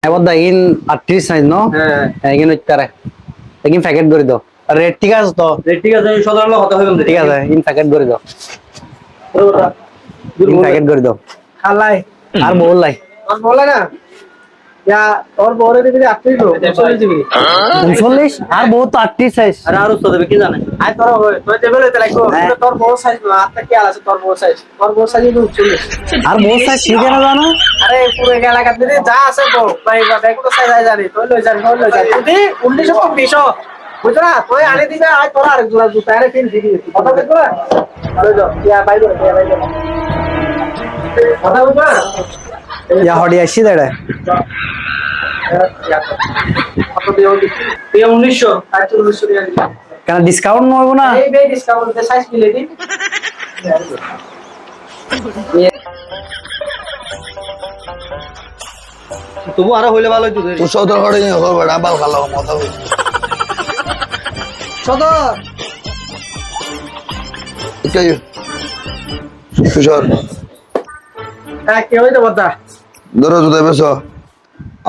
এবার in 38 size no এগিন উত্তরে এগিন packet করে দাও রেট ঠিক আছে তো রেট ঠিক আছে 17 লাখ কথা হইল ঠিক আছে ইন প্যাকেট করে দাও ইন প্যাকেট করে দাও খালাই আর বললাই আর বলে না ইয়া তোর বড়রে দিবি 38 লো 39 দিবি 39 আর বহুত 38 সাইজ আরে আর উস্তাদ দেবে কি জানে আই তোর তুই দেবে লইতে লাগবো তোর বড় সাইজ না আত্মা কি আছে তোর বড় সাইজ 39 আর বহুত সাইজ ঠিক না জানো আরে পুরো এলাকা দিদি যা আছে গো ভাই ভাই কত সাইজ আই জানি তুই লই যা তুই 1920 বুঝছ না তুই আনি দিবে আই তোর আর জোড়া জুতা আরে ফিন দিবি কথা বলবো না আরে যাও ইয়া ভাই কথা বলবো না ইয়া হডি আসি দেড়ে কেন ডিসকাউন্ট নইব না এই বে ডিসকাউন্ট দে সাইজ মিলে দিন তবু আরো হইলে ভালো হইতো তুই সদর হড়ে নিয়ে হবে বড় বাল খালাও মাথা হই সদর কে সুশর হ্যাঁ কে হইতো কথা ধরো জুতা বেসো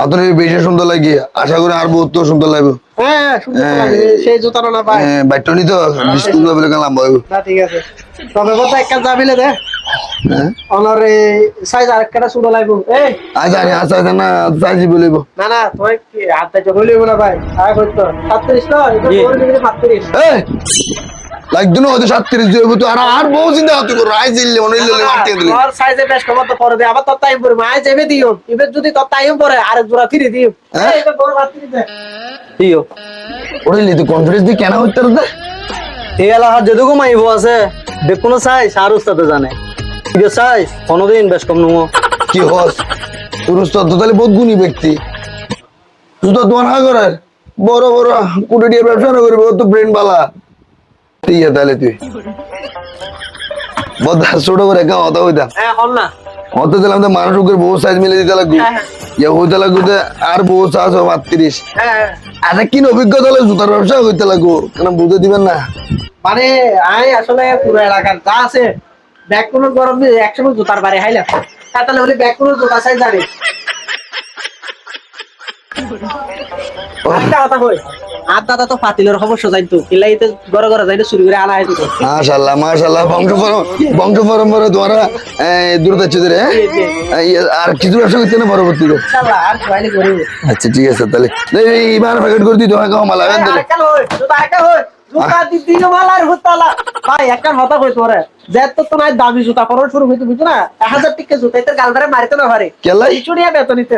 আতরে বেশি সুন্দর লাগে আশা করি আর বহুত সুন্দর লাগবে হ্যাঁ সুন্দর লাগে সেই জুতার না ভাই বাইটনি তো ডিসকাউন্ট বলে গেলাম ভাই না ঠিক আছে তবে কথা একটা যাবিলে দে হ্যাঁ অনরে সাইজ আরেকটা সুন্দর লাগবে এই আজ আনি আসা না সাজি বলিব না না তুই কি হাতে জড়লি বলা ভাই আয় কইতো 37 না এটা বড় দিকে 35 এই লাগতো না ওদের 37 দিব তো আর বহুত চিন্তা হতো রাইজ দিলে মনে হইলে মারতে দিলে আর সাইজে বেশ কম তো পরে দে আবার তোর টাইম পরে মাই যাবে দিও এবার যদি তোর টাইম পরে আরেক জোড়া ফিরে দিও এই এটা বড় 32 দে দিও ওরে লিতে কনফিডেন্স দি কেন হইতো রে এই এলাকা যেটুকু মাইব আছে দেখুন সাইজ আর উস্তাদে জানে ঠিক আছে সাইজ কোনদিন বেশ কম নমো কি হস পুরুষ তো তাহলে বহুত গুণী ব্যক্তি তুই তো তোমার হা করার বড় বড় কোটি দিয়ে ব্যবসা না করবি ও তো ব্রেন বালা ঠিক আছে তাহলে তুই বদা ছোট করে একা হতা হইতাম হ্যাঁ হল না হতে দিলাম তো মানুষ ওকে বহু সাইজ মিলে দিতে লাগবে ইয়া হইতে লাগবে আর বহু সাইজ হবে 38 হ্যাঁ আরে কি অভিজ্ঞতা হলে জুতার ব্যবসা হইতে লাগবো কেন বুঝে দিবেন না মানে আই আসলে পুরো এলাকার যা আছে ব্যাগ কোন গরম দিয়ে একসময় জুতার বাড়ি হাইলা তাহলে বলি ব্যাগ কোন জুতা সাইজ জানি একটা কথা কই আর দাদা তো ফাতিলের খবর সজাইতো কিলাইতে ঘরে ঘরে যাইতে চুরি করে আনা হইতো মাশাআল্লাহ মাশাআল্লাহ বংশ পরম্পরা তোমার দূরতা ছিল রে আর কিছু ব্যবসা করতে না পরবর্তীতে ইনশাআল্লাহ আর ফাইলে করি আচ্ছা ঠিক আছে তাহলে এইবার প্যাকেট করে দিই তোমাকে কম লাগান দিলে আরেকটা হই জুতা আরেকটা হই জুতা দিদিনো মালার হুতালা ভাই একটা কথা কই তোরে যে তো নাই দামি জুতা পরন শুরু হইতো বুঝছ না 1000 টাকা জুতা এতে গালদারে মারিতে না পারে কেলাই চুড়িয়া বেতন নিতে